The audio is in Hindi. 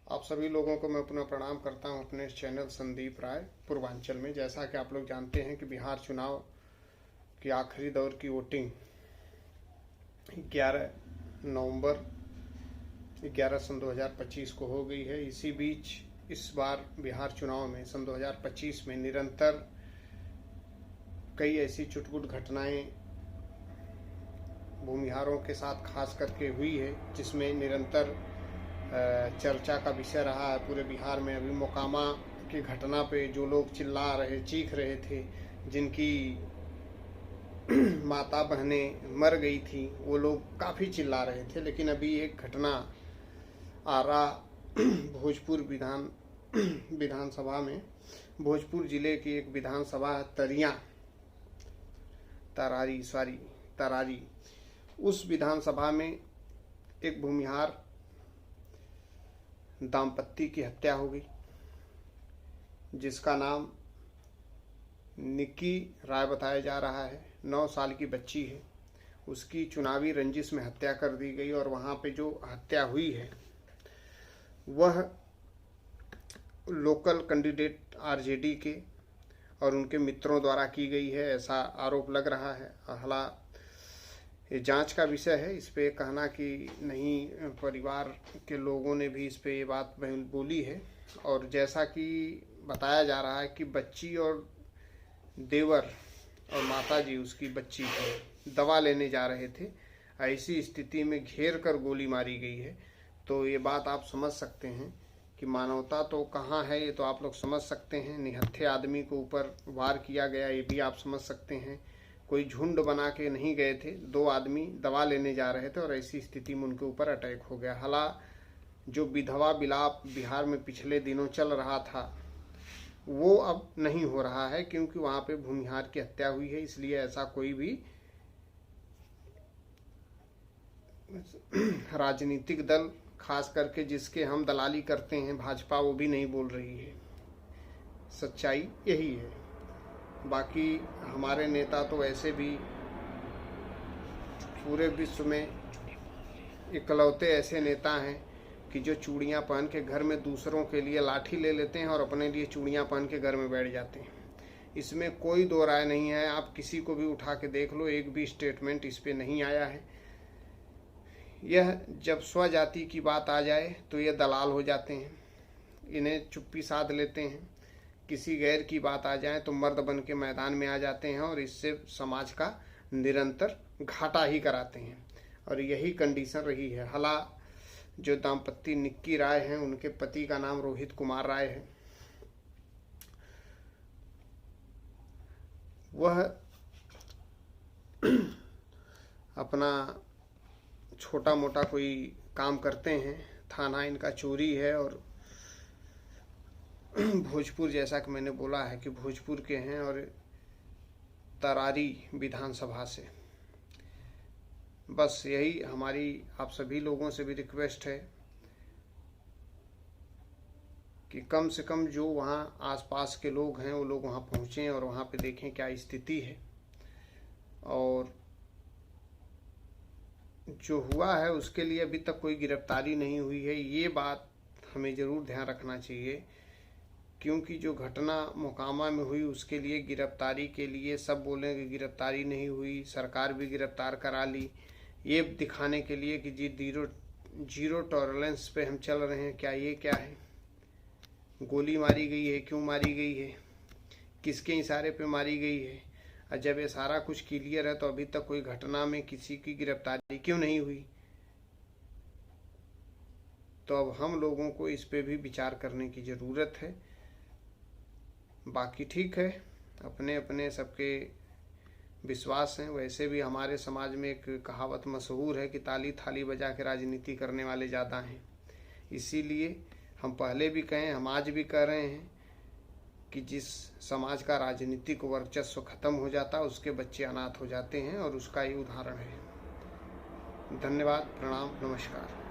आप सभी लोगों को मैं पुनः प्रणाम करता हूं अपने चैनल संदीप राय पूर्वांचल में। जैसा कि आप लोग जानते हैं कि बिहार चुनाव की आखिरी दौर की वोटिंग 11 नवंबर 11 सन 2025 को हो गई है। इसी बीच इस बार बिहार चुनाव में सन 2025 में निरंतर कई ऐसी चुटपुट घटनाएं भूमिहारों के साथ खास करके हुई है, जिसमें निरंतर चर्चा का विषय रहा है पूरे बिहार में। अभी मोकामा की घटना पे जो लोग चिल्ला रहे चीख रहे थे, जिनकी माता बहनें मर गई थी, वो लोग काफ़ी चिल्ला रहे थे। लेकिन अभी एक घटना आरा भोजपुर विधानसभा में, भोजपुर जिले की एक विधानसभा तरारी, उस विधानसभा में एक भूमिहार दाम्पत्य की हत्या हो गई, जिसका नाम निक्की राय बताया जा रहा है। 9 साल की बच्ची है। उसकी चुनावी रंजिश में हत्या कर दी गई और वहाँ पे जो हत्या हुई है वह लोकल कैंडिडेट आरजेडी के और उनके मित्रों द्वारा की गई है, ऐसा आरोप लग रहा है। हालांकि ये जांच का विषय है, इस पे कहना कि नहीं, परिवार के लोगों ने भी इस पे ये बात बोली है। और जैसा कि बताया जा रहा है कि बच्ची और देवर और माताजी उसकी बच्ची को दवा लेने जा रहे थे, ऐसी स्थिति में घेर कर गोली मारी गई है। तो ये बात आप समझ सकते हैं कि मानवता तो कहाँ है, ये तो आप लोग समझ सकते हैं। निहत्थे आदमी को ऊपर वार किया गया, ये भी आप समझ सकते हैं। कोई झुंड बना के नहीं गए थे, 2 आदमी दवा लेने जा रहे थे और ऐसी स्थिति में उनके ऊपर अटैक हो गया। हालांकि जो विधवा विलाप बिहार में पिछले दिनों चल रहा था वो अब नहीं हो रहा है, क्योंकि वहाँ पे भूमिहार की हत्या हुई है। इसलिए ऐसा कोई भी राजनीतिक दल, खास करके जिसके हम दलाली करते हैं भाजपा, वो भी नहीं बोल रही है। सच्चाई यही है। बाकी हमारे नेता तो ऐसे भी पूरे विश्व में इकलौते ऐसे नेता हैं कि जो चूड़ियाँ पहन के घर में दूसरों के लिए लाठी ले लेते हैं और अपने लिए चूड़ियाँ पहन के घर में बैठ जाते हैं। इसमें कोई दो राय नहीं है। आप किसी को भी उठा के देख लो, एक भी स्टेटमेंट इस पे नहीं आया है। यह जब स्वजाति की बात आ जाए तो ये दलाल हो जाते हैं, इन्हें चुप्पी साध लेते हैं। किसी गैर की बात आ जाए तो मर्द बन के मैदान में आ जाते हैं और इससे समाज का निरंतर घाटा ही कराते हैं। और यही कंडीशन रही है। हालांकि जो दाम्पत्य निक्की राय हैं, उनके पति का नाम रोहित कुमार राय है। वह अपना छोटा मोटा कोई काम करते हैं, थाना इनका चोरी है। और भोजपुर, जैसा कि मैंने बोला है कि भोजपुर के हैं और तरारी विधानसभा से। बस यही हमारी आप सभी लोगों से भी रिक्वेस्ट है कि कम से कम जो वहाँ आसपास के लोग हैं वो लोग वहाँ पहुँचें और वहाँ पे देखें क्या स्थिति है। और जो हुआ है उसके लिए अभी तक कोई गिरफ्तारी नहीं हुई है, ये बात हमें ज़रूर ध्यान रखना चाहिए। क्योंकि जो घटना मोकामा में हुई उसके लिए गिरफ्तारी के लिए सब बोले कि गिरफ्तारी नहीं हुई, सरकार भी गिरफ्तार करा ली, ये दिखाने के लिए कि जी जीरो टॉलरेंस पे हम चल रहे हैं। क्या ये क्या है? गोली मारी गई है, क्यों मारी गई है, किसके इशारे पे मारी गई है? और जब ये सारा कुछ क्लियर है तो अभी तक कोई घटना में किसी की गिरफ्तारी क्यों नहीं हुई? तो अब हम लोगों को इस पे भी विचार करने की ज़रूरत है। बाकी ठीक है, अपने अपने सबके विश्वास हैं। वैसे भी हमारे समाज में एक कहावत मशहूर है कि ताली थाली बजा के राजनीति करने वाले ज़्यादा हैं। इसीलिए हम पहले भी कहें, हम आज भी कह रहे हैं कि जिस समाज का राजनीतिक वर्चस्व खत्म हो जाता है उसके बच्चे अनाथ हो जाते हैं, और उसका ये उदाहरण है। धन्यवाद, प्रणाम, नमस्कार।